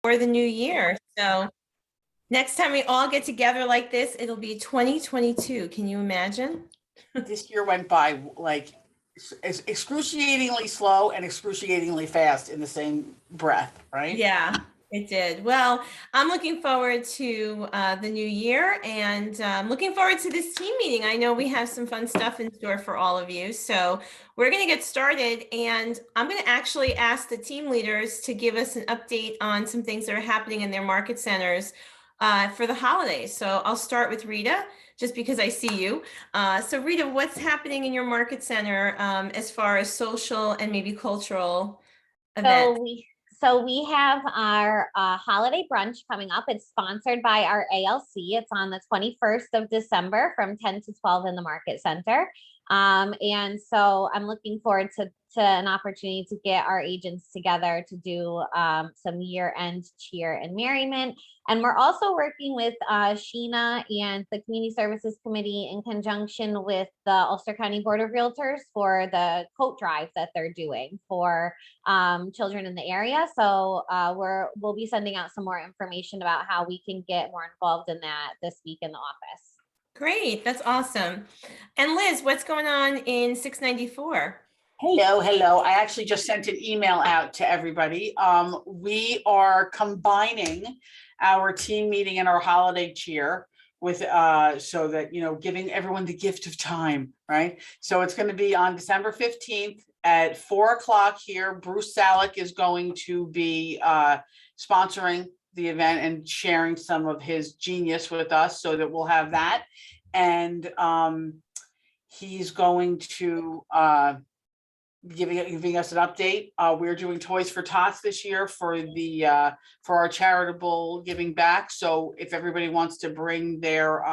for the new year. So next time we all get together like this, it'll be 2022. Can you imagine? This year went by like excruciatingly slow and excruciatingly fast in the same breath, right? Yeah, it did. Well, I'm looking forward to the new year, and looking forward to this team meeting. I know we have some fun stuff in store for all of you. So we're going to get started, and I'm going to actually ask the team leaders to give us an update on some things that are happening in their market centers for the holidays. So I'll start with Rita, just because I see you. So Rita, what's happening in your market center as far as social and maybe cultural events? So we have our holiday brunch coming up. It's sponsored by our ALC. It's on the 21st of December from 10 to 12 in the Market Center. And so I'm looking forward to an opportunity to get our agents together to do some year-end cheer and merriment. And we're also working with Sheena and the Community Services Committee in conjunction with the Ulster County Board of Realtors for the coat drive that they're doing for children in the area. So we'll be sending out some more information about how we can get more involved in that this week in the office. Great, that's awesome. And Liz, what's going on in 694? Hello. I actually just sent an email out to everybody. We are combining our team meeting and our holiday cheer with so that, you know, giving everyone the gift of time, right? So it's going to be on December 15th at 4:00 here. Bruce Salick is going to be sponsoring the event and sharing some of his genius with us, so that we'll have that. And he's going to giving us an update. We're doing Toys for Tots this year for our charitable giving back. So if everybody wants to bring their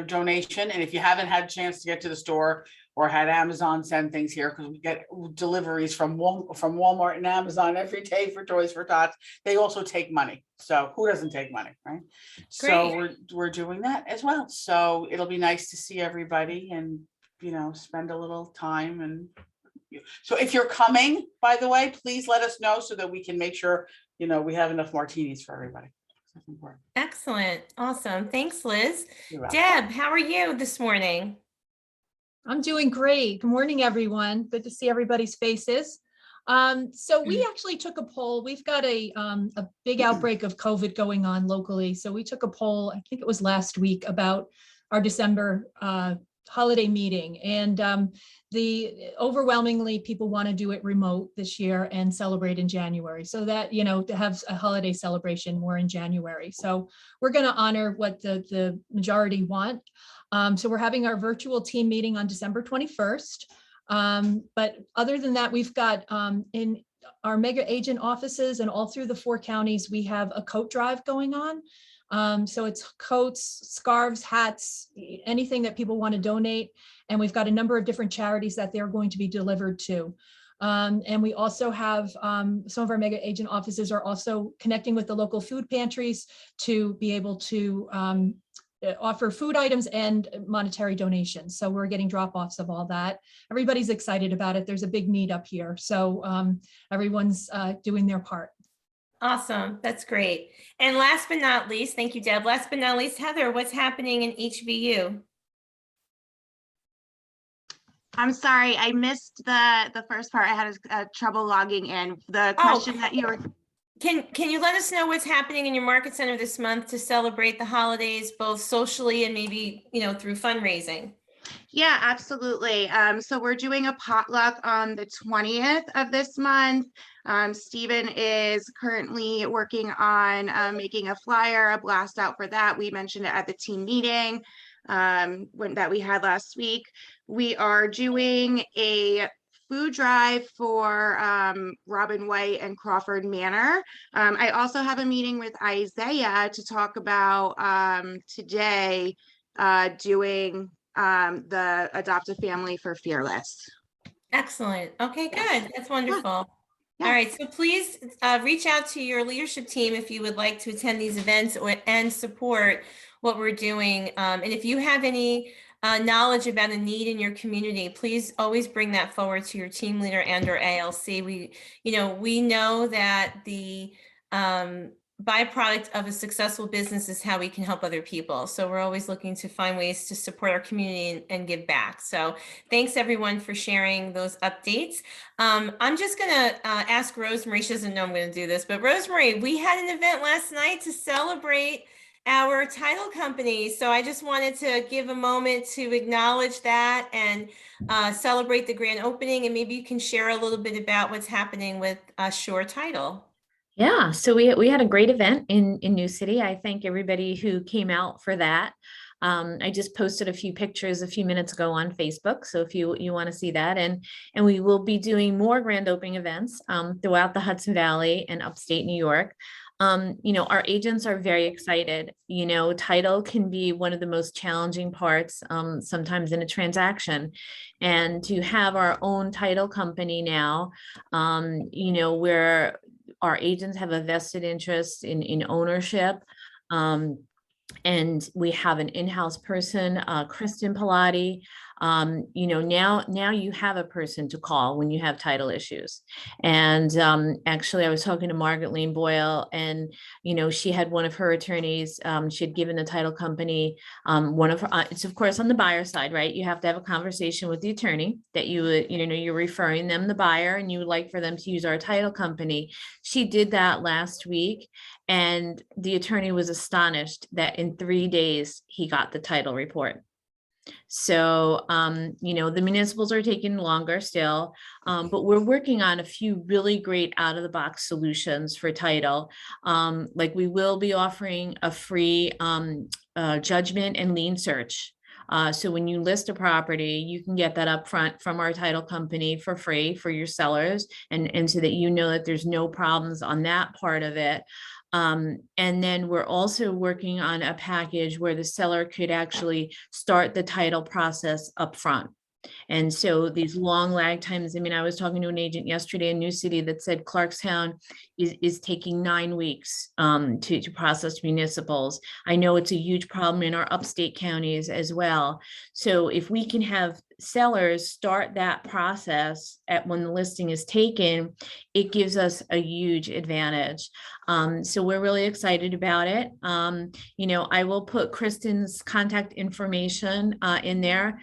donation, and if you haven't had a chance to get to the store or had Amazon send things here, because we get deliveries from Walmart and Amazon every day for Toys for Tots, they also take money. So who doesn't take money, right? Great. So we're doing that as well. So it'll be nice to see everybody and, you know, spend a little time. And so if you're coming, by the way, please let us know so that we can make sure, you know, we have enough martinis for everybody. Excellent. Awesome. Thanks, Liz. Deb, how are you this morning? I'm doing great. Good morning, everyone. Good to see everybody's faces. So we actually took a poll. We've got a big outbreak of COVID going on locally. So we took a poll, I think it was last week, about our December holiday meeting. And the overwhelmingly people want to do it remote this year and celebrate in January, so that, you know, to have a holiday celebration more in January. So we're going to honor what the majority want. So we're having our virtual team meeting on December 21st. But other than that, we've got in our mega agent offices and all through the 4 counties, we have a coat drive going on. So it's coats, scarves, hats, anything that people want to donate. And we've got a number of different charities that they're going to be delivered to. And we also have some of our mega agent offices are also connecting with the local food pantries to be able to offer food items and monetary donations. So we're getting drop-offs of all that. Everybody's excited about it. There's a big need up here. So everyone's doing their part. Awesome. That's great. And last but not least, thank you, Deb. Last but not least, Heather, what's happening in HBU? I'm sorry, I missed the first part. I had trouble logging in. The question that you were... Can you let us know what's happening in your market center this month to celebrate the holidays, both socially and maybe, you know, through fundraising? Yeah, absolutely. So we're doing a potluck on the 20th of this month. Stephen is currently working on making a flyer, a blast out for that. We mentioned it at the team meeting that we had last week. We are doing a food drive for Robin White and Crawford Manor. I also have a meeting with Isaiah to talk about today doing the Adopt a Family for Fearless. Excellent. Okay, good. That's wonderful. Yeah. All right, so please reach out to your leadership team if you would like to attend these events and support what we're doing. And if you have any knowledge about a need in your community, please always bring that forward to your team leader and or ALC. We know that the byproduct of a successful business is how we can help other people. So we're always looking to find ways to support our community and give back. So thanks everyone for sharing those updates. I'm just gonna ask Rosemary, she doesn't know I'm gonna do this, but Rosemary, we had an event last night to celebrate our title company. So I just wanted to give a moment to acknowledge that and celebrate the grand opening, and maybe you can share a little bit about what's happening with Shore Title. Yeah, so we had a great event in New City. I thank everybody who came out for that. I just posted a few pictures a few minutes ago on Facebook, so if you want to see that, and we will be doing more grand opening events throughout the Hudson Valley and upstate New York. You know, our agents are very excited. You know, title can be one of the most challenging parts sometimes in a transaction, and to have our own title company now, you know, where our agents have a vested interest in ownership. And we have an in-house person, Kristen Pilati. You know, now you have a person to call when you have title issues. And actually, I was talking to Margaret Lane Boyle, and you know, she had one of her attorneys. She had given the title company one of her. It's of course on the buyer side, right? You have to have a conversation with the attorney that you know you're referring them the buyer, and you would like for them to use our title company. She did that last week. And the attorney was astonished that in 3 days he got the title report. So, you know, the municipals are taking longer still, but we're working on a few really great out of the box solutions for title. Like we will be offering a free judgment and lien search. So when you list a property, you can get that up front from our title company for free for your sellers, and so that you know that there's no problems on that part of it. And then we're also working on a package where the seller could actually start the title process up front. And so these long lag times, I mean, I was talking to an agent yesterday in New City that said Clarkstown is taking 9 weeks to process municipals. I know it's a huge problem in our upstate counties as well. So if we can have sellers start that process at when the listing is taken, it gives us a huge advantage. So we're really excited about it. You know, I will put Kristen's contact information in there.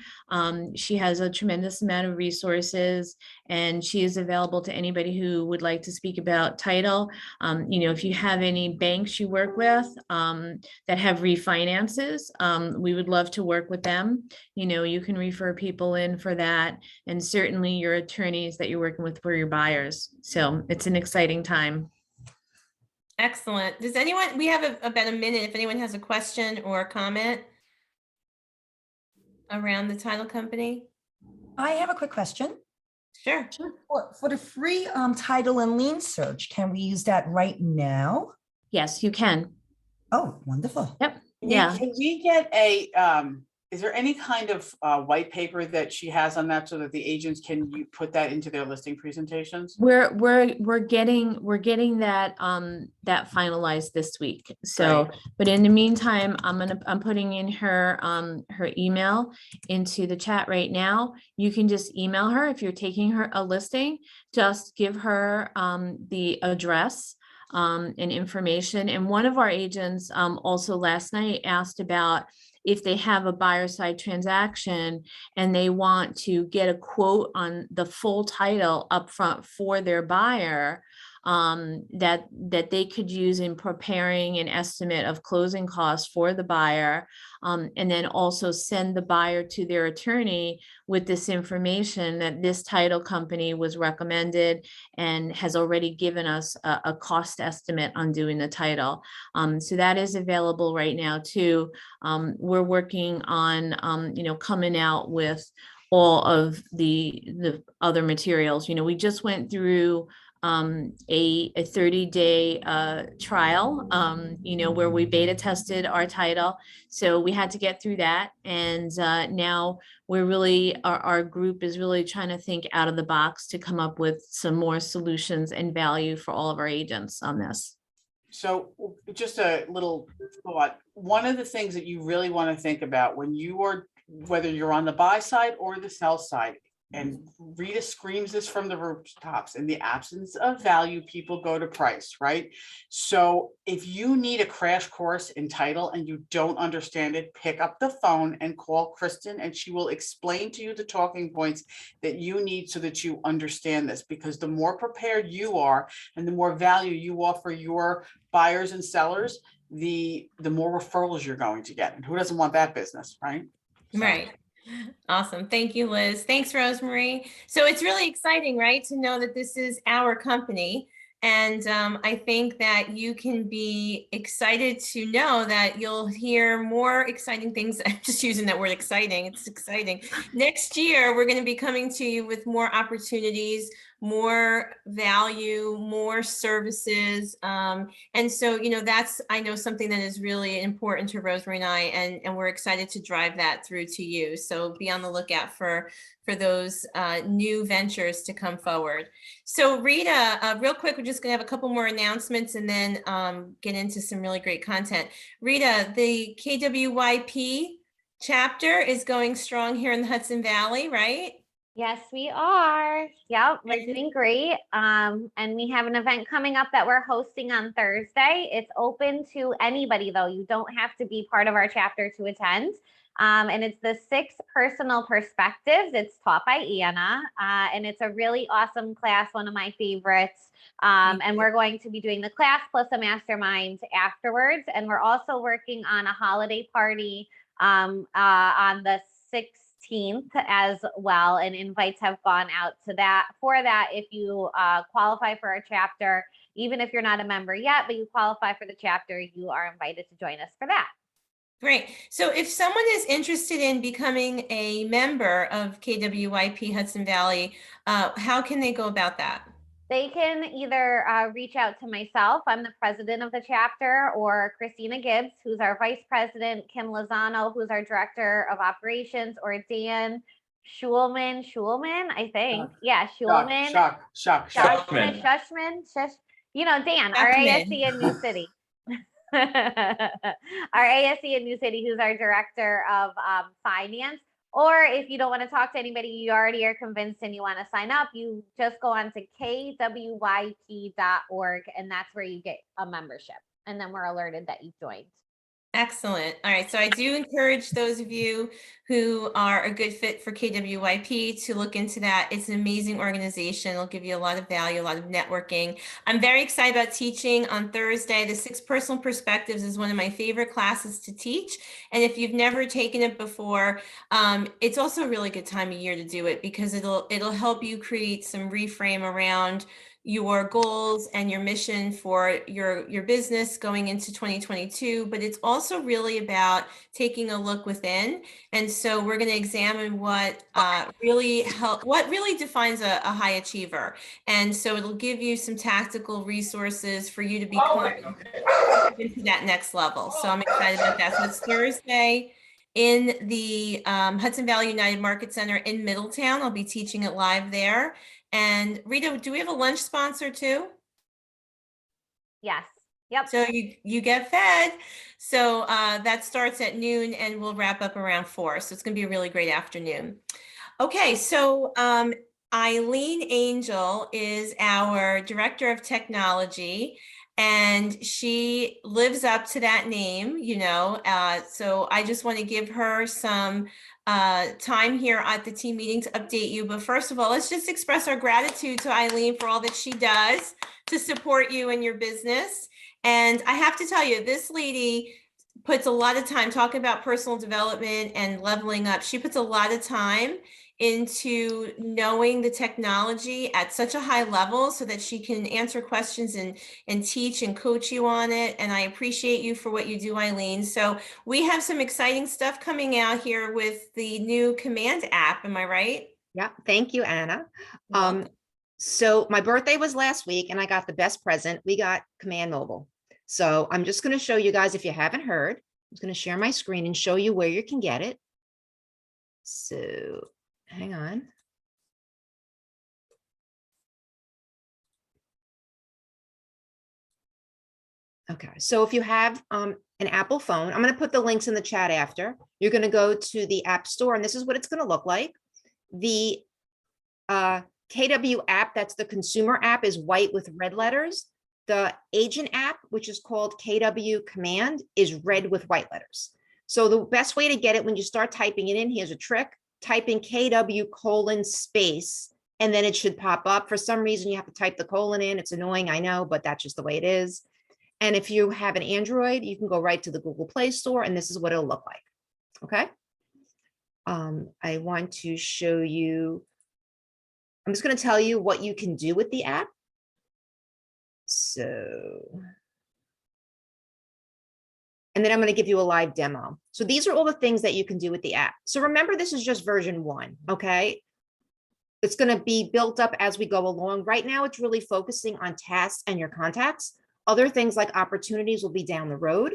She has a tremendous amount of resources, and she is available to anybody who would like to speak about title. You know, if you have any banks you work with that have refinances, we would love to work with them. You know, you can refer people in for that, and certainly your attorneys that you're working with for your buyers. So it's an exciting time. Excellent. Does anyone, we have about a minute, if anyone has a question or a comment around the title company? I have a quick question. Sure. For the free title and lien search, can we use that right now? Yes, you can. Oh, wonderful. Yep. Yeah. Can we get a, is there any kind of white paper that she has on that so that the agents can put that into their listing presentations? We're getting that that finalized this week. So, Great. but in the meantime, I'm putting in her her email into the chat right now. You can just email her if you're taking her a listing. Just give her the address and information. And one of our agents also last night asked about if they have a buyer side transaction and they want to get a quote on the full title upfront for their buyer, that they could use in preparing an estimate of closing costs for the buyer, and then also send the buyer to their attorney with this information that this title company was recommended and has already given us a cost estimate on doing the title. So that is available right now too. We're working on, you know, coming out with all of the other materials. You know, we just went through a 30-day trial, you know, where we beta tested our title. So we had to get through that. And now we're really, our group is really trying to think out of the box to come up with some more solutions and value for all of our agents on this. So just a little thought. One of the things that you really want to think about when you are, whether you're on the buy side or the sell side, and Rita screams this from the rooftops, in the absence of value, people go to price, right? So if you need a crash course in title and you don't understand it, pick up the phone and call Kristen, and she will explain to you the talking points that you need so that you understand this, because the more prepared you are and the more value you offer your buyers and sellers, the more referrals you're going to get. And who doesn't want that business, right? So- Right. Awesome. Thank you, Liz. Thanks, Rosemary. So it's really exciting, right, to know that this is our company. And I think that you can be excited to know that you'll hear more exciting things. I'm just using that word exciting. It's exciting. Next year, we're going to be coming to you with more opportunities, more value, more services. And so, that's, I know, something that is really important to Rosemary and I, and we're excited to drive that through to you. So be on the lookout for those new ventures to come forward. So Rita, real quick, we're just gonna have a couple more announcements and then get into some really great content. Rita, the KWYP chapter is going strong here in the Hudson Valley, right? Yes, we are. Yep, we're doing great. And we have an event coming up that we're hosting on Thursday. It's open to anybody, though. You don't have to be part of our chapter to attend. And it's the 6 personal perspectives. It's taught by Anna, and it's a really awesome class, one of my favorites. And we're going to be doing the class plus a mastermind afterwards. And we're also working on a holiday party on the 16th as well, and invites have gone out to that. For that, if you qualify for our chapter, even if you're not a member yet, but you qualify for the chapter, you are invited to join us for that. Great. So if someone is interested in becoming a member of KWYP Hudson Valley, how can they go about that? They can either reach out to myself, I'm the president of the chapter, or Christina Gibbs, who's our vice president, Kim Lozano, who's our director of operations, or Dan Schulman, I think. Yeah, Schulman. Shushman. Dan, our ASC in New City. Our ASC in New City, who's our director of finance. Or if you don't want to talk to anybody, you already are convinced and you want to sign up, you just go on to kyp.org, and that's where you get a membership. And then we're alerted that you've joined. Excellent. All right. So I do encourage those of you who are a good fit for KWYP to look into that. It's an amazing organization. It'll give you a lot of value, a lot of networking. I'm very excited about teaching on Thursday. The 6 personal perspectives is one of my favorite classes to teach. And if you've never taken it before, it's also a really good time of year to do it, because it'll help you create some reframe around your goals and your mission for your business going into 2022, but it's also really about taking a look within. And so we're going to examine what really defines a high achiever. And so it'll give you some tactical resources for you to become into that next level. So I'm excited about that. So it's Thursday in the Hudson Valley United Market Center in Middletown. I'll be teaching it live there. And Rita, do we have a lunch sponsor too? Yes. Yep. So you get fed. So that starts at noon and we'll wrap up around 4. So it's going to be a really great afternoon. Okay, so Eileen Angel is our Director of Technology, and she lives up to that name, so I just want to give her some time here at the team meeting to update you. But first of all, let's just express our gratitude to Eileen for all that she does to support you in your business. And I have to tell you, this lady puts a lot of time talking about personal development and leveling up. She puts a lot of time into knowing the technology at such a high level so that she can answer questions and teach and coach you on it. And I appreciate you for what you do, Eileen. So we have some exciting stuff coming out here with the new Command app. Am I right? Yeah, thank you, Anna. You're welcome. So my birthday was last week and I got the best present. We got Command Mobile. So I'm just going to show you guys, if you haven't heard, I'm going to share my screen and show you where you can get it. So hang on. Okay, so if you have an Apple phone, I'm going to put the links in the chat after. You're going to go to the App Store, and this is what it's going to look like. The KW app, that's the consumer app, is white with red letters. The agent app, which is called KW Command, is red with white letters. So the best way to get it when you start typing it in, here's a trick. Type in KW:space, and then it should pop up. For some reason, you have to type the colon in. It's annoying, I know, but that's just the way it is. And if you have an Android, you can go right to the Google Play Store, and this is what it'll look like. Okay. I want to show you, I'm just going to tell you what you can do with the app. So, and then I'm going to give you a live demo. So these are all the things that you can do with the app. So remember, this is just version 1, okay? It's going to be built up as we go along. Right now, it's really focusing on tasks and your contacts. Other things like opportunities will be down the road.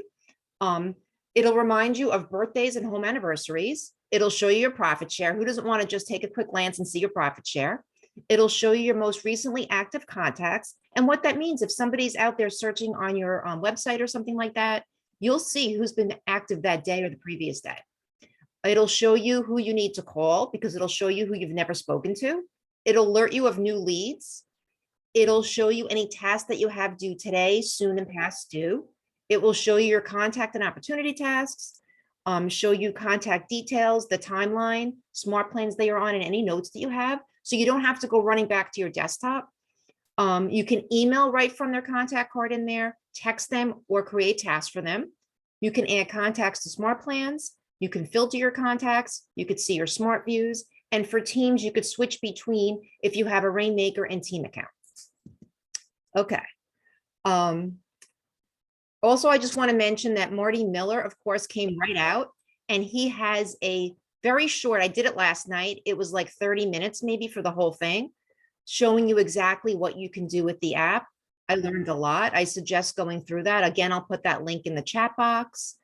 It'll remind you of birthdays and home anniversaries. It'll show you your profit share. Who doesn't want to just take a quick glance and see your profit share? It'll show you your most recently active contacts. And what that means, if somebody's out there searching on your website or something like that, you'll see who's been active that day or the previous day. It'll show you who you need to call because it'll show you who you've never spoken to. It'll alert you of new leads. It'll show you any tasks that you have due today, soon, and past due. It will show you your contact and opportunity tasks, show you contact details, the timeline, smart plans they are on, and any notes that you have. So you don't have to go running back to your desktop. You can email right from their contact card in there, text them, or create tasks for them. You can add contacts to smart plans. You can filter your contacts. You could see your smart views. And for teams, you could switch between if you have a Rainmaker and team accounts. Okay. Also, I just want to mention that Marty Miller, of course, came right out, and he has a very short, I did it last night. It was like 30 minutes maybe for the whole thing, showing you exactly what you can do with the app. I learned a lot. I suggest going through that. Again, I'll put that link in the chat box.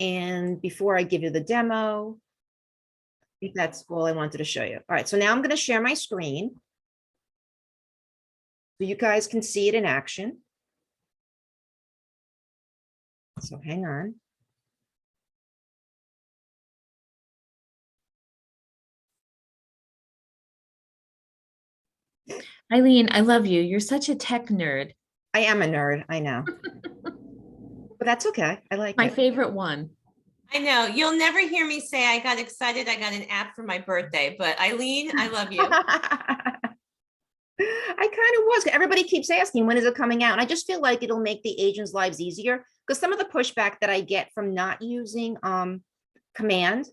And before I give you the demo, I think that's all I wanted to show you. All right, so now I'm going to share my screen so you guys can see it in action. So hang on. Eileen, I love you. You're such a tech nerd. I am a nerd, I know. But that's okay. I like My it. favorite one. I know. You'll never hear me say I got excited. I got an app for my birthday, but Eileen, I love you. I kind of was. Everybody keeps asking, when is it coming out? And I just feel like it'll make the agents' lives easier because some of the pushback that I get from not using Command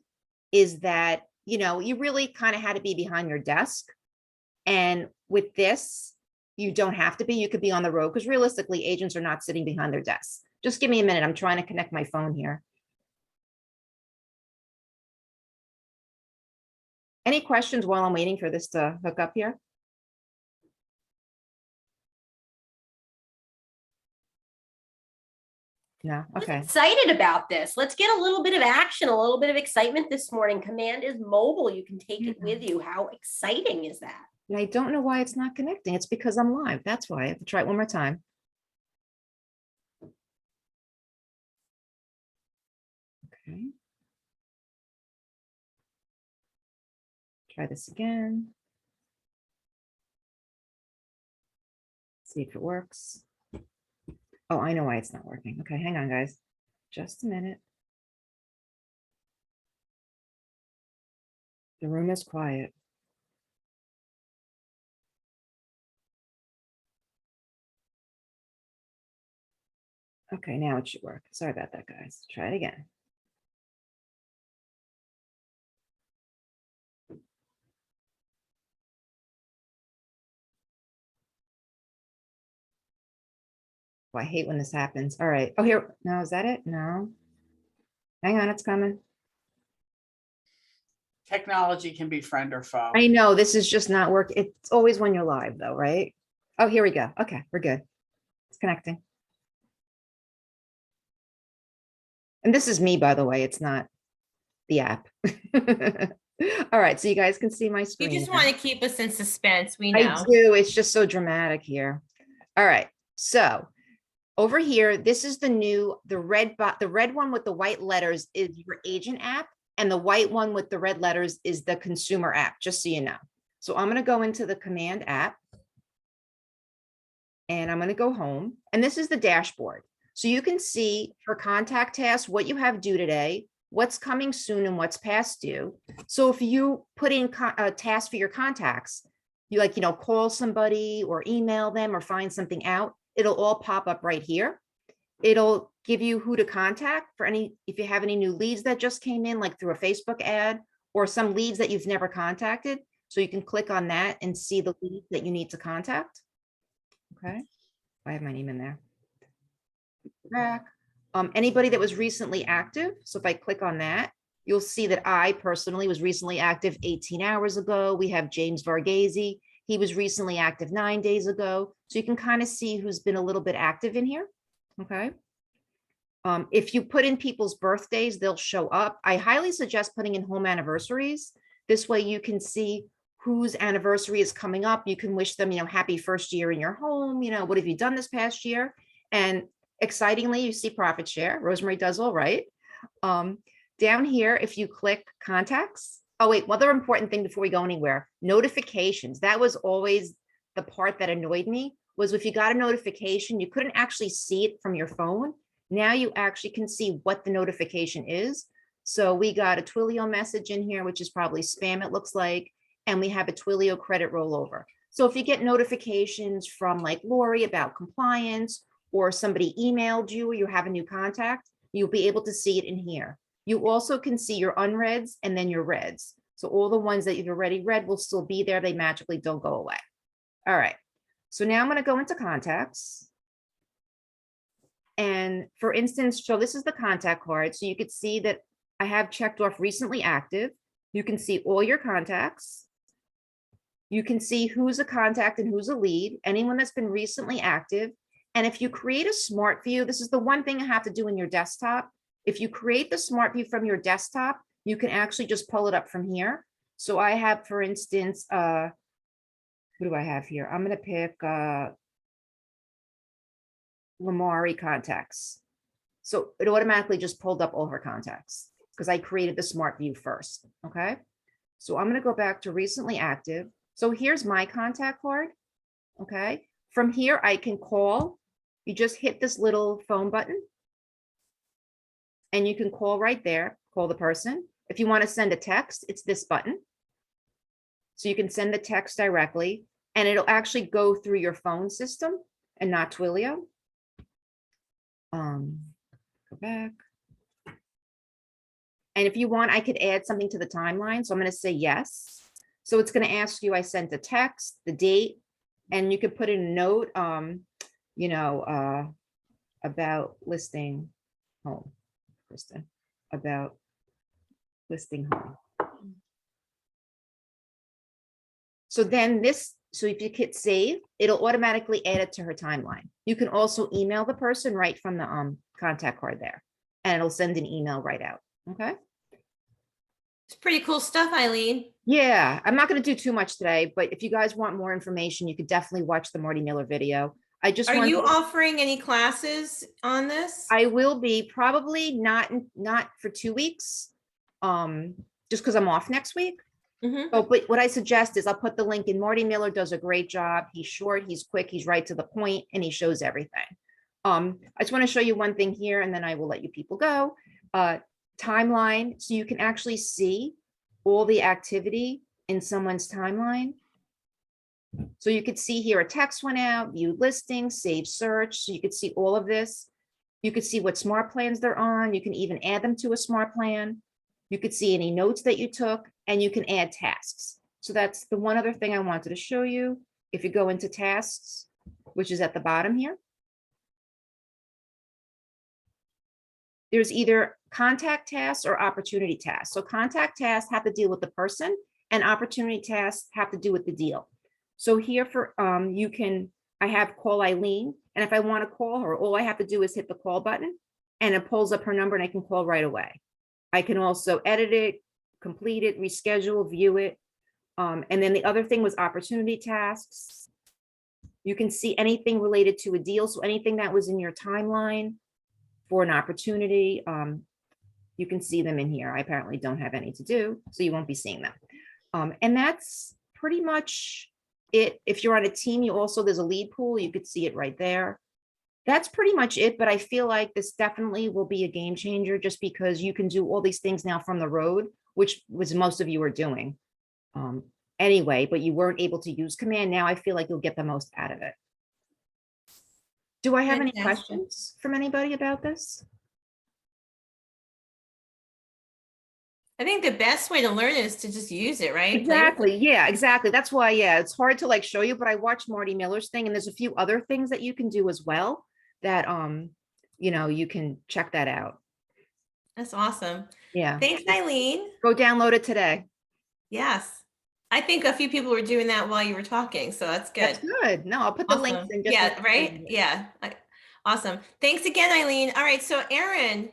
is that, you know, you really kind of had to be behind your desk. And with this, you don't have to be. You could be on the road because realistically, agents are not sitting behind their desks. Just give me a minute. I'm trying to connect my phone here. Any questions while I'm waiting for this to hook up here? No, okay. Excited about this. Let's get a little bit of action, a little bit of excitement this morning. Command is mobile. You can take it with you. How exciting is that? And I don't know why it's not connecting. It's because I'm live. That's why. I have to try it one more time. Okay. Try this again. See if it works. Oh, I know why it's not working. Okay, hang on, guys. Just a minute. The room is quiet. Okay, now it should work. Sorry about that, guys. Try it again. Oh, I hate when this happens. All right. Oh, here. No, is that it? No. Hang on, it's coming. Technology can be friend or foe. I know this is just not working. It's always when you're live though, right? Oh, here we go. Okay, we're good. It's connecting. And this is me, by the way. It's not the app. All right, so you guys can see my You screen. just now. want to keep us in suspense. We I know. do. It's just so dramatic here. All right. So over here, this is the red one with the white letters is your agent app, and the white one with the red letters is the consumer app, just so you know. So I'm going to go into the command app. And I'm going to go home. And this is the dashboard. So you can see for contact tasks, what you have due today, what's coming soon, and what's past due. So if you put in a task for your contacts, you like, call somebody or email them or find something out, it'll all pop up right here. It'll give you who to contact for if you have any new leads that just came in, like through a Facebook ad or some leads that you've never contacted. So you can click on that and see the leads that you need to contact. Okay, I have my name in there. Back. Anybody that was recently active. So if I click on that, you'll see that I personally was recently active 18 hours ago. We have James Varghese. He was recently active 9 days ago. So you can kind of see who's been a little bit active in here. Okay. If you put in people's birthdays, they'll show up. I highly suggest putting in home anniversaries. This way you can see whose anniversary is coming up. You can wish them, happy first year in your home. What have you done this past year? And excitingly, you see profit share. Rosemary does all right. Down here, if you click contacts. Oh, wait, one other important thing before we go anywhere, notifications. That was always the part that annoyed me, was if you got a notification, you couldn't actually see it from your phone. Now you actually can see what the notification is. So we got a Twilio message in here, which is probably spam, it looks like. And we have a Twilio credit rollover. So if you get notifications from like Lori about compliance, or somebody emailed you, or you have a new contact, you'll be able to see it in here. You also can see your unreads and then your reads. So all the ones that you've already read will still be there. They magically don't go away. All right. So now I'm going to go into contacts. And for instance, so this is the contact card. So you could see that I have checked off recently active. You can see all your contacts. You can see who's a contact and who's a lead, anyone that's been recently active. And if you create a smart view, this is the one thing you have to do in your desktop. If you create the smart view from your desktop, you can actually just pull it up from here. So I have, for instance, who do I have here? I'm going to pick Lamari contacts. So it automatically just pulled up all her contacts because I created the smart view first. Okay. So I'm going to go back to recently active. So here's my contact card. Okay. From here, I can call. You just hit this little phone button and you can call right there, call the person. If you want to send a text, it's this button. So you can send the text directly and it'll actually go through your phone system and not Twilio. Go back. And if you want, I could add something to the timeline. So I'm going to say yes. So it's going to ask you, I sent a text, the date, and you could put in a note, about listing home, Kristen, about listing home. So then so if you hit save, it'll automatically add it to her timeline. You can also email the person right from the contact card there, and it'll send an email right out. Okay. It's pretty cool stuff, Eileen. Yeah, I'm not going to do too much today, but if you guys want more information, you could definitely watch the Marty Miller video. Are you offering any classes on this? I will be, probably not for 2 weeks, just because I'm off next week. Mhm. So, but what I suggest is I'll put the link in. Marty Miller does a great job. He's short, he's quick, he's right to the point, and he shows everything. I just want to show you one thing here, and then I will let you people go. Timeline, so you can actually see all the activity in someone's timeline. So you could see here a text went out, view listing, save search. So you could see all of this. You could see what smart plans they're on. You can even add them to a smart plan. You could see any notes that you took, and you can add tasks. So that's the one other thing I wanted to show you. If you go into tasks, which is at the bottom here, there's either contact tasks or opportunity tasks. So contact tasks have to deal with the person, and opportunity tasks have to do with the deal. So here for, I have call Eileen, and if I want to call her, all I have to do is hit the call button and it pulls up her number and I can call right away. I can also edit it, complete it, reschedule, view it. And then the other thing was opportunity tasks. You can see anything related to a deal. So anything that was in your timeline for an opportunity, you can see them in here. I apparently don't have any to do, so you won't be seeing them. And that's pretty much it. If you're on a team, you also, there's a lead pool. You could see it right there. That's pretty much it, but I feel like this definitely will be a game changer just because you can do all these things now from the road, which was most of you were doing anyway, but you weren't able to use command. Now I feel like you'll get the most out of it. Do I have any Fantastic. questions from anybody about this? I think the best way to learn is to just use it, right? Play with it. Exactly. Yeah, exactly. That's why, yeah, it's hard to like show you, but I watched Marty Miller's thing and there's a few other things that you can do as well that, you know, you can check that out. That's awesome. Yeah. Thanks, Eileen. Go download it today. Yes. I think a few people were doing that while you were talking, so that's good. That's good. No, I'll put the links Awesome. in. Just Yeah, so- right? Yeah. Awesome. Thanks again, Eileen. All right, so Erin,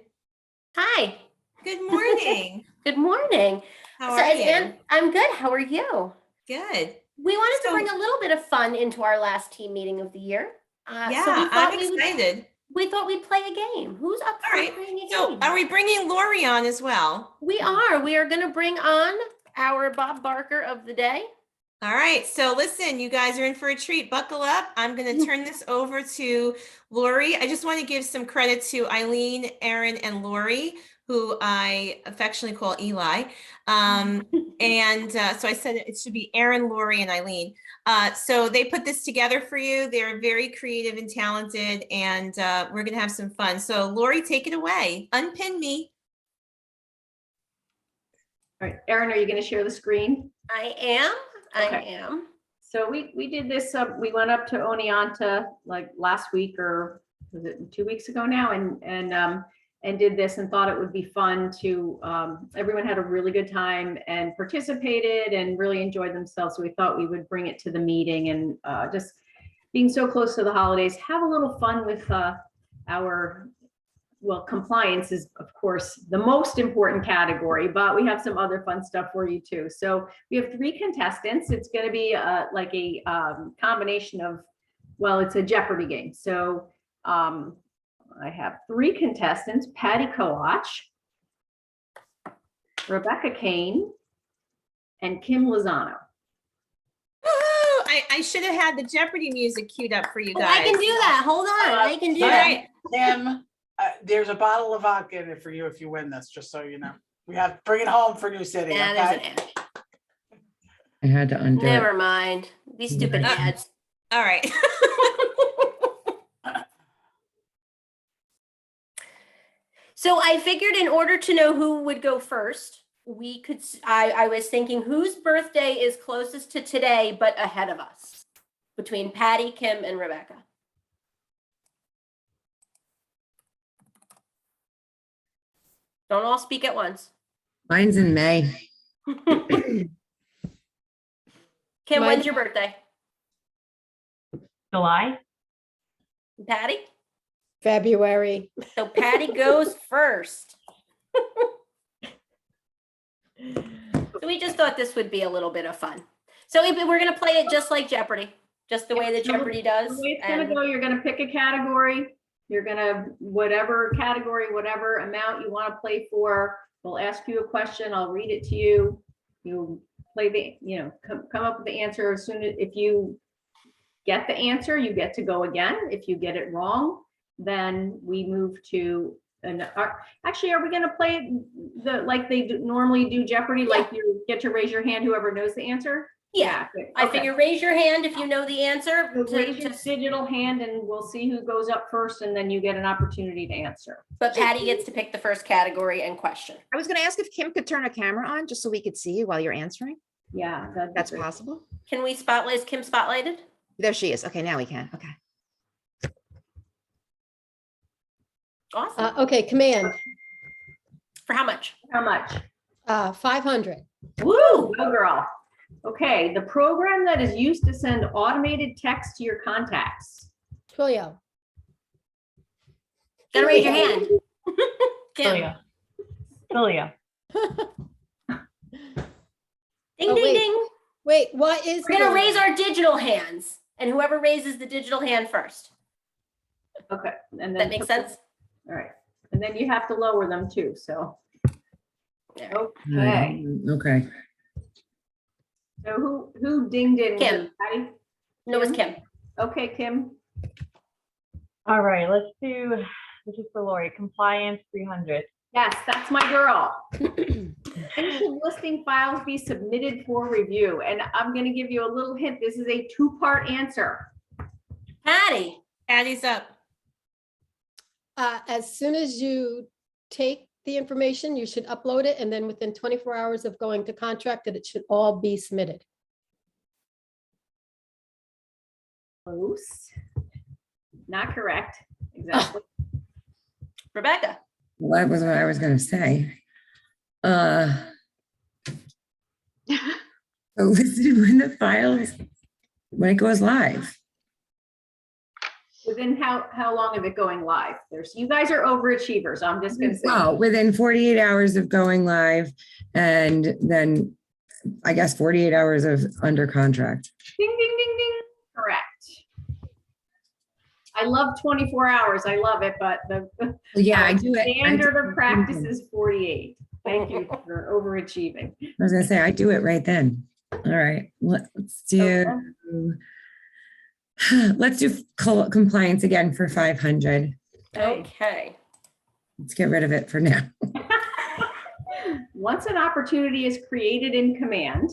Hi, good morning. good morning. How So are as you? Ann- I'm good. How are you? Good. We wanted So- to bring a little bit of fun into our last team meeting of the year. Yeah, so I'm excited. we thought we'd play a game. Who's up All for right. playing a So game? are we bringing Lori on as well? We are. We are going to bring on our Bob Barker of the day. All right, so listen, you guys are in for a treat. Buckle up. I'm going to turn this over to Lori. I just want to give some credit to Eileen, Erin, and Lori, who I affectionately call Eli. So I said it should be Erin, Lori, and Eileen. So they put this together for you. They're very creative and talented, and we're going to have some fun. So Lori, take it away. Unpin me. All right, Erin, are you going to share the screen? I am. I Okay. am. So we did this, we went up to Oneonta like last week or was it 2 weeks ago now and did this and thought it would be fun to, everyone had a really good time and participated and really enjoyed themselves. So we thought we would bring it to the meeting and just being so close to the holidays, have a little fun with compliance is, of course, the most important category, but we have some other fun stuff for you too. So we have 3 contestants. It's going to be like a combination of, well, it's a Jeopardy game. So I have 3 contestants: Patty Koach, Rebecca Kane, and Kim Lozano. Woo! I should have had the Jeopardy music queued up for you Oh, guys. I can do that. Hold on. I can do All that. right. Tim, there's a bottle of vodka in it for you if you win this, just so you know. We have to bring it home for New City, Yeah, there's an okay? ad. I had to undo it. Never mind. These stupid Yeah. ads. All right. So I figured in order to know who would go first, we could, I was thinking whose birthday is closest to today, but ahead of us between Patty, Kim, and Rebecca. Don't all speak at once. Mine's in May. Kim, when's your birthday? July? Patty? February. So Patty goes first. So we just thought this would be a little bit of fun. So we're going to play it just like Jeopardy, just the way that Jeopardy does. The way it's gonna And- go, you're gonna pick a category. You're gonna, whatever category, whatever amount you want to play for, we'll ask you a question. I'll read it to you. You play the, come up with the answer as soon as, if you get the answer, you get to go again. If you get it wrong, then we move to actually, are we gonna play like they normally do Jeopardy? Like you get to raise your hand, whoever knows the answer? Yeah, good. I Okay. figure raise your hand if you know the answer. So raise your digital hand and we'll see who goes up first and then you get an opportunity to answer. But Patty gets to pick the first category and question. I was gonna ask if Kim could turn a camera on just so we could see you while you're answering. Yeah, That's possible. Can we spotlight? Is Kim spotlighted? There she is. Okay, now we can. Okay. Awesome. Okay, command, For how much? How much? 500. Woo, go girl. Okay, the program that is used to send automated text to your contacts. Twilio. Gotta raise your hand. Kim. Julia. Julia. Ding, Oh, ding, wait. ding. Wait, what is? We're gonna Twilio? raise our digital hands, and whoever raises the digital hand first. Okay, and then. That makes sense? All right, and then you have to lower them too, so. Yeah. Okay, Okay. So who dinged in? Was it Kim. Patty? No, it's Kim. Okay, Kim. All right, this is for Lori, compliance 300. Yes, that's my girl. Should listing files be submitted for review? And I'm going to give you a little hint. This is a two-part answer. Patty. Patty's up. As soon as you take the information, you should upload it, and then within 24 hours of going to contract, it should all be submitted. Close. Not correct. Exactly. Rebecca. What was what I was gonna say? So listed when the files, when it goes live. Within how long of it going live? You guys are overachievers. I'm just going to say. Well, within 48 hours of going live, and then I guess 48 hours of under contract. Ding, ding, ding, ding. Correct. I love 24 hours. I love it, but the Yeah, I do it. standard of practice is 48. Thank you for overachieving. I was gonna say, I do it right then. All right, let's do, let's do compliance again for 500. Okay. Let's get rid of it for now. Once an opportunity is created in Command,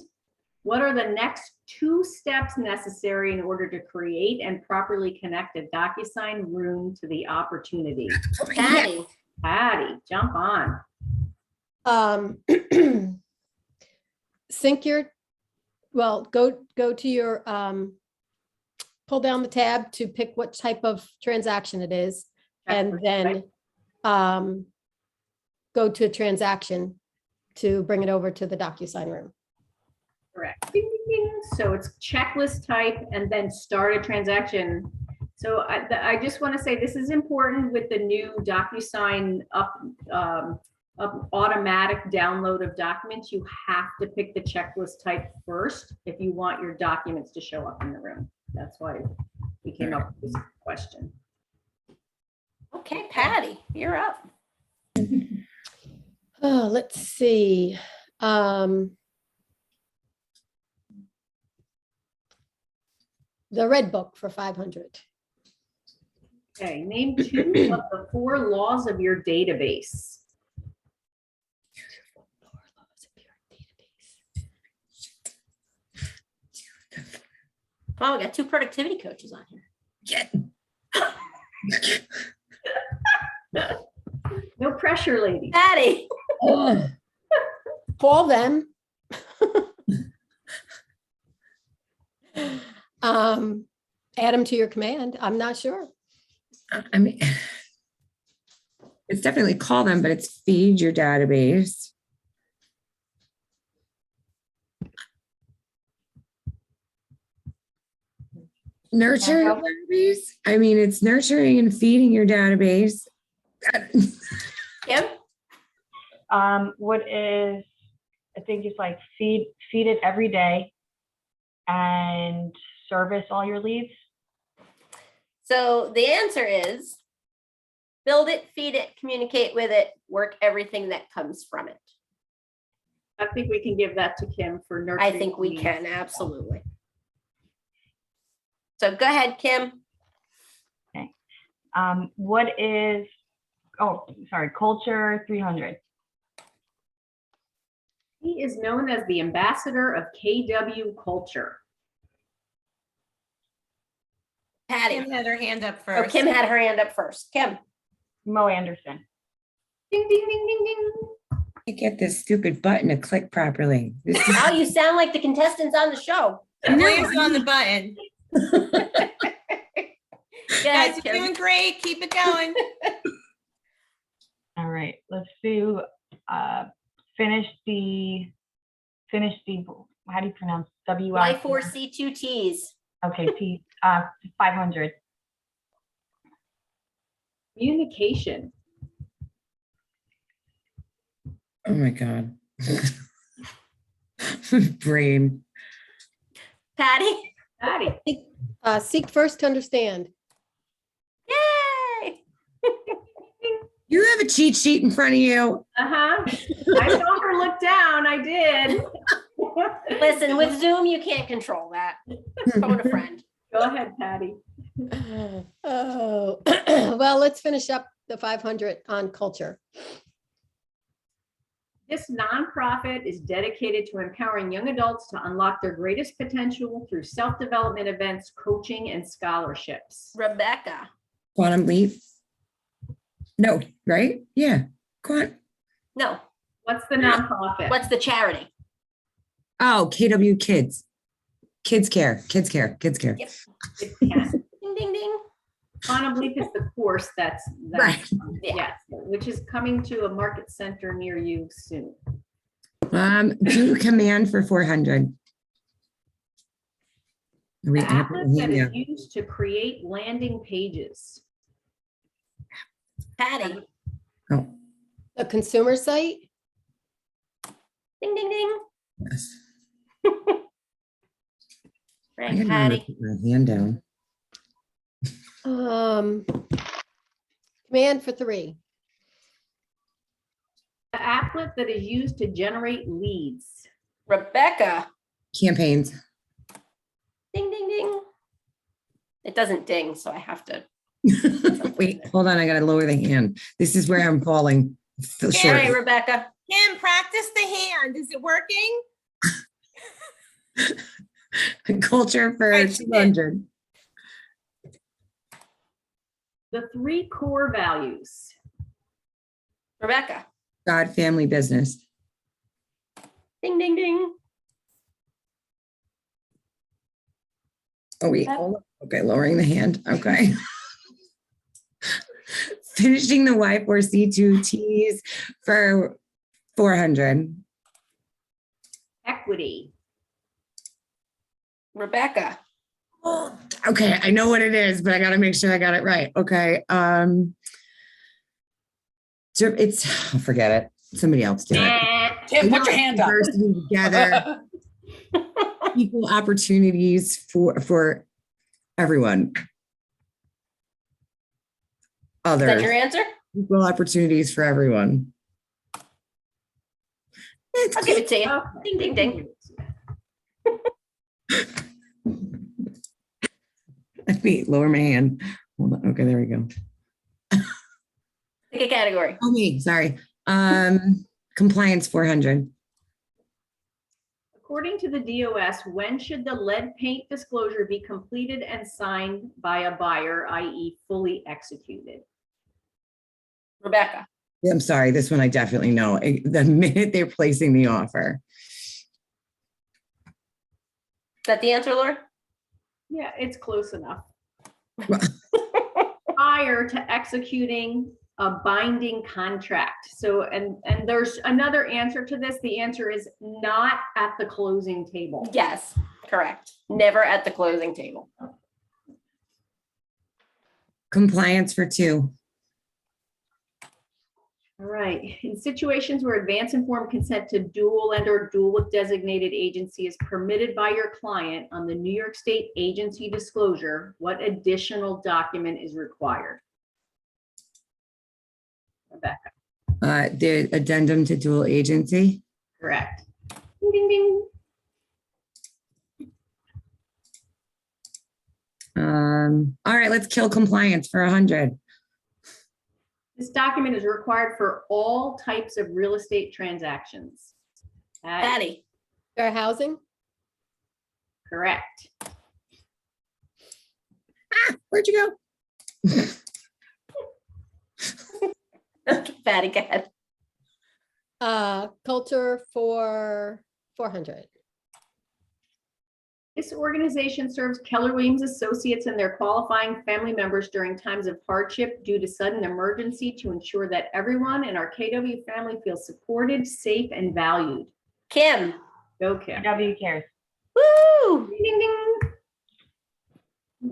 what are the next 2 steps necessary in order to create and properly connect a DocuSign room to the opportunity? Patty. Patty, jump on. Sync your, well, go to your, pull down the tab to pick what type of transaction it is, and then go to transaction to bring it over to the DocuSign room. Correct. Ding, ding, ding. So it's checklist type and then start a transaction. So I just want to say this is important with the new DocuSign up automatic download of documents. You have to pick the checklist type first if you want your documents to show up in the room. That's why we came up with this question. Okay, Patty, you're up. Oh, let's see. The red book for 500. Okay, name 2 of the 4 laws of your database. Wow, we got 2 productivity coaches on here. No pressure, ladies. Patty. Call them. Add them to your command. I'm not sure. I mean, it's definitely call them, but it's feed your database. Nurture your database. I mean, it's nurturing and feeding your database. Kim? What is, I think it's like feed it every day and service all your leads. So the answer is build it, feed it, communicate with it, work everything that comes from it. I think we can give that to Kim for nurturing. I think we leads. can, absolutely. So go ahead, Kim. Okay. What is, culture 300. He is known as the ambassador of KW culture. Patty. Kim had her hand up Oh, first. Kim had her hand up first. Kim. Mo Anderson. Ding, ding, ding, ding, ding. I get this stupid button to click properly. This is- Now you sound like the contestants on the show. The blame's on the button. Guys, Guys, you're doing great. Keep it going. All right, let's do finish the how do you pronounce Y4C2Ts. Okay, T 500. Communication. Oh my God. Brain. Patty. Patty. Seek first to understand. Yay. You have a cheat sheet in front of you. I saw her look down. I did. Listen, with Zoom, you can't control that. Phone a friend. Go ahead, Patty. Oh, well, let's finish up the 500 on culture. This nonprofit is dedicated to empowering young adults to unlock their greatest potential through self-development events, coaching, and scholarships. Rebecca. Quantum Leap. No, right? Yeah. No, What's the nonprofit? what's the charity? Oh, KW Kids. Kids Care. Yep. It's Ken. Ding, ding, ding. Quantum Leap is the course that's Right. yes, which is coming to a market center near you soon. Do command for 400. The applet that is used to create landing pages. Patty. Oh, The consumer site? Ding, ding, ding. yes. I Right, gotta remember Patty. to put my hand down. Command for 3. The applet that is used to generate leads. Rebecca. Campaigns. Ding, ding, ding. It doesn't ding, so I have to. Wait, hold on. I gotta lower the hand. This is where I'm falling. All Short. right, Rebecca. Kim, practice the hand. Is it working? Culture for Right, she did. 200. The 3 core values. Rebecca. God, family, business. Ding, ding, ding. Oh, wait. Hold on. Okay, lowering the hand. Okay. Finishing the Y4C2Ts for 400. Equity. Rebecca. Okay, I know what it is, but I gotta make sure I got it right. Okay. So I'll forget it. Somebody else do it. Kim, put your hand up. Diversity together, equal opportunities for everyone. Is that Others, your answer? equal opportunities for everyone. I'll give it to you. Ding, ding, ding. Wait, lower my hand. Hold on. Okay, there we go. Pick a category. Oh, me, sorry. Compliance 400. According to the DOS, when should the lead paint disclosure be completed and signed by a buyer, i.e. fully executed? Rebecca. I'm sorry, this one I definitely know. The minute they're placing the offer. Is that the answer, Laura? Yeah, it's close enough. Prior to executing a binding contract. So, and there's another answer to this. The answer is not at the closing table. Yes, correct. Never at the closing table. Compliance for 2. All right. In situations where advance informed consent to dual and/or dual designated agency is permitted by your client on the New York State agency disclosure, what additional document is required? Rebecca. The addendum to dual agency. Correct. Ding, ding, ding. All right, let's kill compliance for 100. This document is required for all types of real estate transactions. Patty. Fair housing? Correct. Where'd you go? Patty, go ahead. Culture for 400. This organization serves Keller Williams Associates and their qualifying family members during times of hardship due to sudden emergency to ensure that everyone in our KW family feels supported, safe, and valued. Kim. Go, Kim. W cares. Woo! Ding, ding,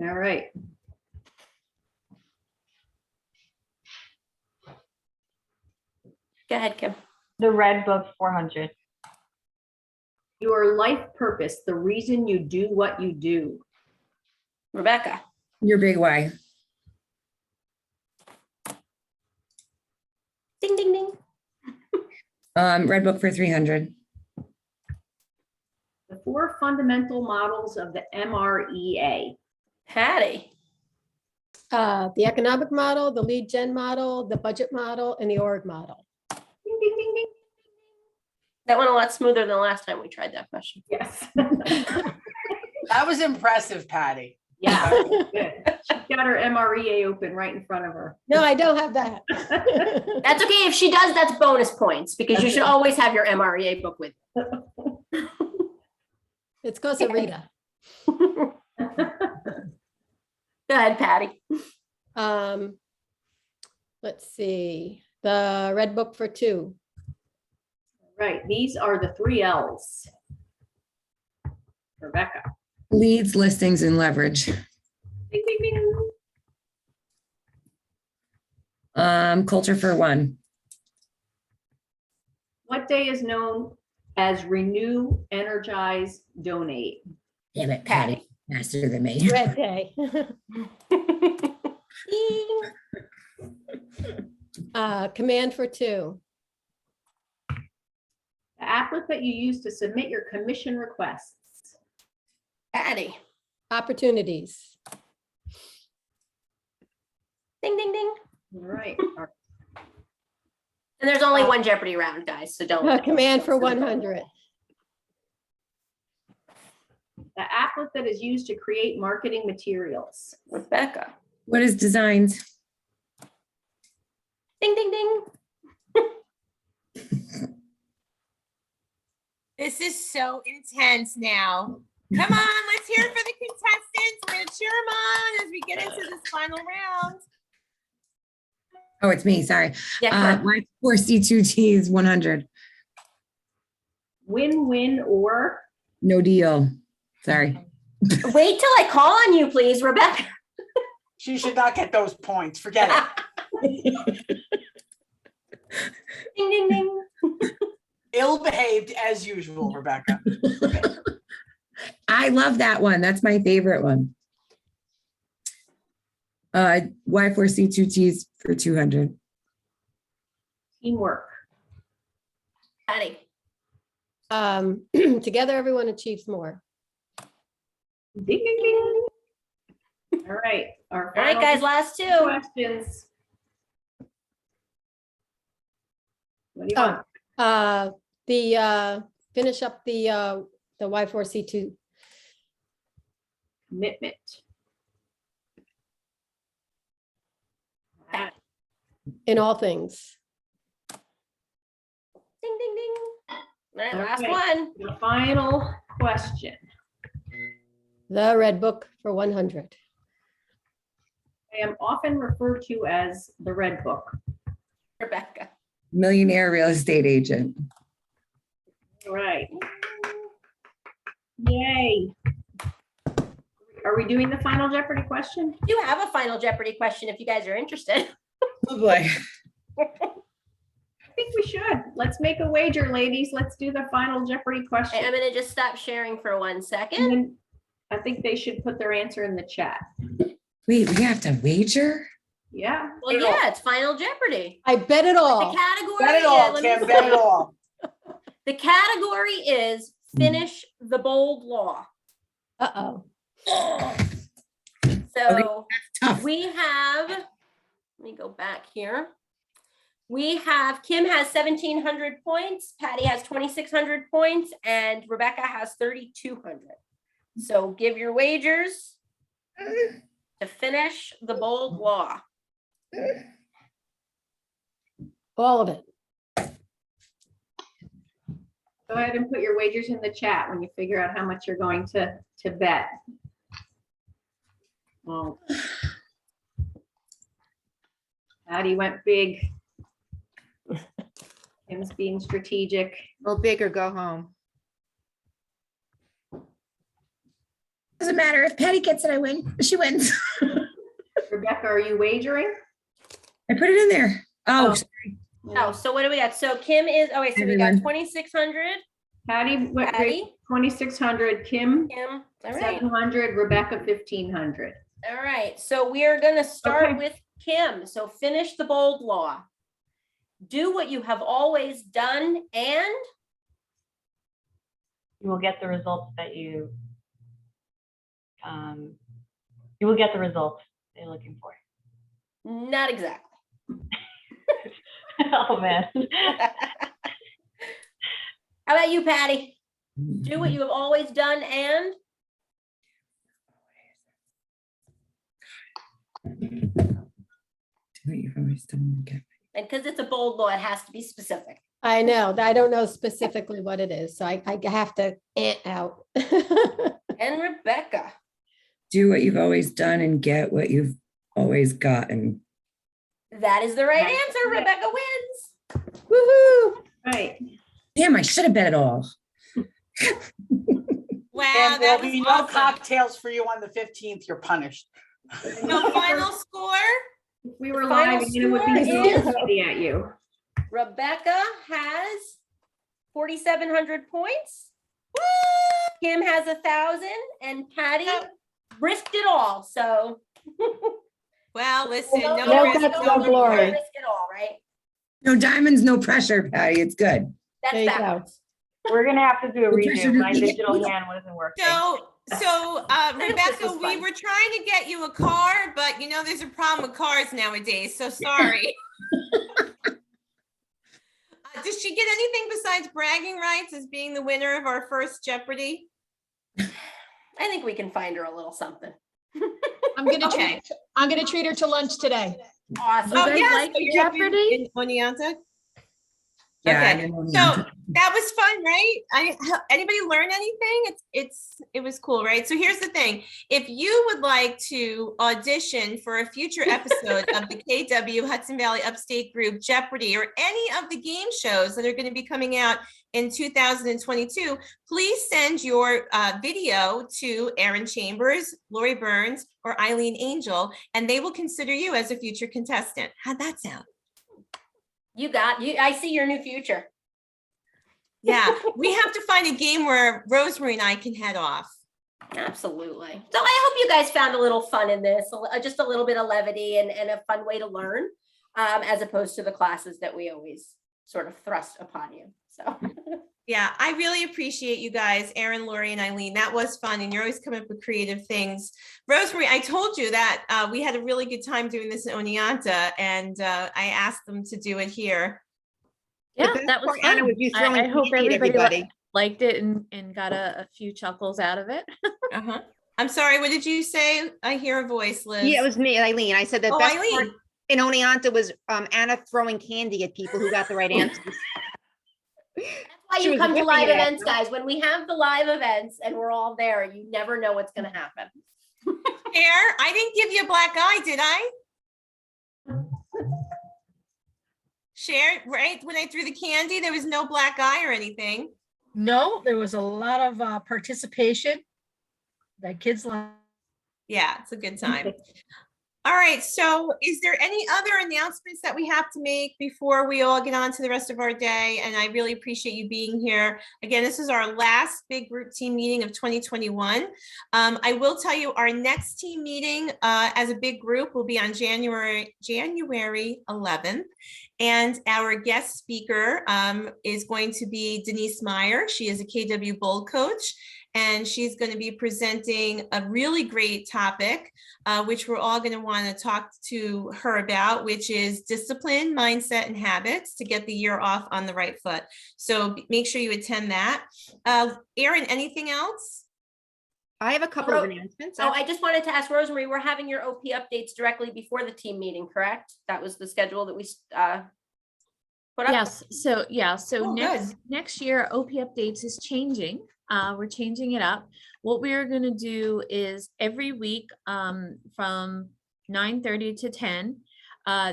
ding. All right. Go ahead, Kim. The red book 400. Your life purpose, the reason you do what you do. Rebecca. Your big why. Ding, ding, ding. Red book for 300. fundamental models of the MREA? Patty. The economic model, the lead gen model, the budget model, and the org model. Ding, ding, ding, ding. That went a lot smoother than the last time we tried that question. Yes. That was impressive, Patty. Yeah, good. She's got her MREA open right in front of her. No, I don't have that. That's okay. If she does, that's bonus points because you should always have your MREA book with you. It's because of Rita. Go ahead, Patty. Let's see, the red book for 2. Right, these are the 3 L's. Rebecca. Leads, listings, and leverage. Ding, ding, ding. Culture for 1. What day is known as renew, energize, donate? Damn it, Patty, faster than me. Red day. Command for 2. The applet that you use to submit your commission requests. Patty. Opportunities. Ding, ding, ding. All right. And there's only one Jeopardy round, guys, so don't. Command for 100. The applet that is used to create marketing materials. Rebecca. What is designs? Ding, ding, ding. This is so intense now. Come on, let's hear it for the contestants. We're gonna cheer them on as we get into this final round. Oh, it's me, sorry. Yeah, Y4C2T is 100. Win, win, or? No deal. Sorry. wait till I call on you, please, Rebecca. She should not get those points. Forget it. Ding, ding, ding. Ill-behaved as usual, Rebecca. I love that one. That's my favorite one. Y4C2Ts for 200. Teamwork. Patty. Together, everyone achieves more. Ding, ding, ding. All right. All right, guys, last 2. Questions. What do you want? Finish up the Y4C2. Commitment. In all things. Ding, ding, ding. All right, last Okay. one. The final question. The red book for 100. I am often referred to as the Red Book. Rebecca. Millionaire real estate agent. All right. Yay. Are we doing the final Jeopardy question? I do have a final Jeopardy question if you guys are interested. Oh boy. I think we should. Let's make a wager, ladies. Let's do the final Jeopardy question. I'm going to just stop sharing for 1 And second. then I think they should put their answer in the chat. Wait, we have to wager? Yeah. Well, yeah, it's final Jeopardy. I bet it The all. category Bet it all, is, let me Kim, bet it see. all. The category is finish the bold law. Uh-oh. So tough. we have, let me go back here. We have, Kim has 1,700 points, Patty has 2,600 points, and Rebecca has 3,200. So give your wagers to finish the bold law. All of it. Go ahead and put your wagers in the chat when you figure out how much you're going to bet. Well, Patty went big. Kim's being strategic. Go big or go home. Doesn't matter. If Patty gets it, I win. She wins. Rebecca, are you wagering? I put it in there. Oh, Oh. sorry. Oh, so what do we got? So Kim is, okay, so we got Everyone. 2,600. Patty went big, Patty, 2,600. Kim, Kim, all right. 700. Rebecca, 1,500. All right, so we are gonna start Okay. with Kim. So finish the bold law. Do what you have always done and will get the results that you will get the results you're looking for. Not exactly. Oh man. How about you, Patty? Do what you have always done and Do what you've always done. Okay. and because it's a bold law, it has to be specific. I know, I don't know specifically what it is, so I have to out. And Rebecca. Do what you've always done and get what you've always gotten. That is the right answer. Rebecca wins. Woohoo! Right. Damn, I should have bet it all. Wow, And that there'll was be no awesome. cocktails for you on the 15th. You're punished. No final score. If we were Final live, you know, would be score so easy at you. Rebecca has 4,700 points. Kim has 1,000 and Patty risked it all. So Well, listen, no, no No risk, guts, no no glory. reward. risk it all, right? No diamonds, no pressure, Patty. It's good. That's There you go. backwards. We're gonna have to do a The pressure redo. My to- digital hand wasn't working. So This Rebecca, was we fun. were trying to get you a car, but you know, there's a problem with cars nowadays, so sorry. Does she get anything besides bragging rights as being the winner of our first Jeopardy? I think we can find her a little something. I'm gonna Okay. I'm gonna treat her to lunch today. Awesome. Oh, guys yes. like so the you're gonna be Jeopardy? in Oneonta? Yeah. Okay, I didn't so know. that was fun, right? Anybody learn anything? It was cool, right? So here's the thing. If you would like to audition for a future episode of the KW Hudson Valley Upstate Group Jeopardy or any of the game shows that are going to be coming out in 2022, please send your video to Erin Chambers, Lori Burns, or Eileen Angel, and they will consider you as a future contestant. How'd that sound? You got you. I see your new future. Yeah, we have to find a game where Rosemary and I can head off. Absolutely. So I hope you guys found a little fun in this, just a little bit of levity and a fun way to learn, as opposed to the classes that we always sort of thrust upon you. So Yeah, I really appreciate you guys, Erin, Lori, and Eileen. That was fun, and you're always coming up with creative things. Rosemary, I told you that we had a really good time doing this in Oneonta, and I asked them to do it here. Yeah, best that was part, Anna, fun. was you throwing I hope candy at everybody everybody. liked it and got a few chuckles out of it. Uh-huh. I'm sorry, what did you say? I hear a voice, Liz. Yeah, it was me, Eileen. I said the Oh, best part Eileen. in Oneonta was Anna throwing candy at people who got the right answers. that's why She you was come to whipping live it at events, them. guys. When we have the live events and we're all there, you never know what's going to happen. I didn't give you a black eye, did I? Cher, right? When I threw the candy, there was no black eye or anything. No, there was a lot of participation that kids like. Yeah, it's a good time. All right, so is there any other announcements that we have to make before we all get on to the rest of our day? And I really appreciate you being here. Again, this is our last big group team meeting of 2021. I will tell you our next team meeting as a big group will be on January 11th. And our guest speaker is going to be Denise Meyer. She is a KW Bowl coach, and she's going to be presenting a really great topic, which we're all going to want to talk to her about, which is discipline, mindset, and habits to get the year off on the right foot. So make sure you attend that. Erin, anything else? I have a couple of announcements. Oh, I just wanted to ask Rosemary, we're having your OP updates directly before the team meeting, correct? That was the schedule that we put up? Yes, so Oh, next year OP updates is changing. We're changing it up. What we are going to do is every week from 9:30 to 10,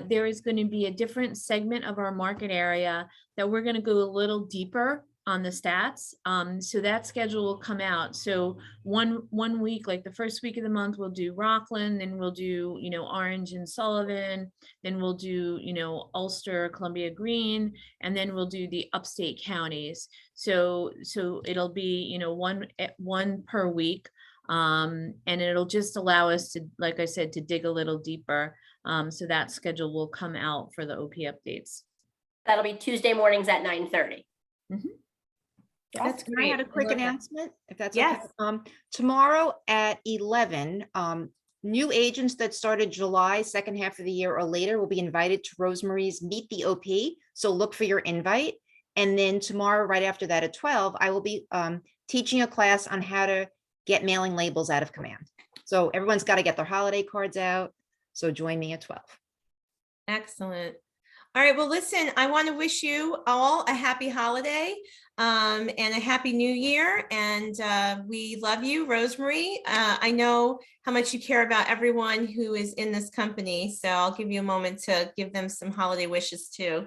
there is going to be a different segment of our market area that we're going to go a little deeper on the stats. So that schedule will come out. So one week, like the first week of the month, we'll do Rockland, then we'll do, Orange and Sullivan, then we'll do, Ulster, Columbia Green, and then we'll do the upstate counties. So it'll be, one per week. And it'll just allow us to, like I said, to dig a little deeper. So that schedule will come out for the OP updates. That'll be Tuesday mornings at 9:30. That's Can I had a great. quick love that. announcement, if that's okay? Yes. Tomorrow at 11, new agents that started July, second half of the year or later will be invited to Rosemary's Meet the OP. So look for your invite. And then tomorrow, right after that at 12, I will be teaching a class on how to get mailing labels out of command. So everyone's got to get their holiday cards out. So join me at 12. Excellent. All right, well, listen, I want to wish you all a happy holiday and a happy new year. And we love you, Rosemary. I know how much you care about everyone who is in this company. So I'll give you a moment to give them some holiday wishes too.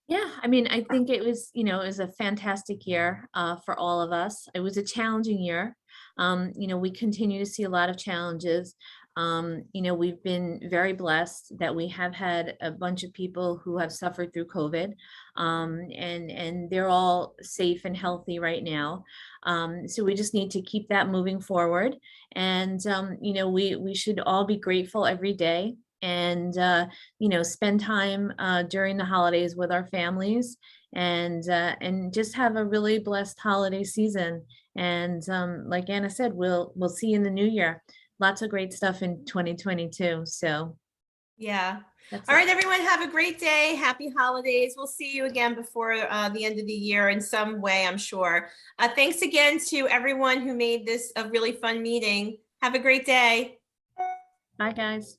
Yeah, I mean, I think it was, it was a fantastic year for all of us. It was a challenging year. We continue to see a lot of challenges. We've been very blessed that we have had a bunch of people who have suffered through COVID, and they're all safe and healthy right now. So we just need to keep that moving forward. And, we should all be grateful every day and, spend time during the holidays with our families and just have a really blessed holiday season. And like Anna said, we'll see you in the new year. Lots of great stuff in 2022. So Yeah. that's All it. right, everyone, have a great day. Happy holidays. We'll see you again before the end of the year in some way, I'm sure. Thanks again to everyone who made this a really fun meeting. Have a great day. Bye, guys.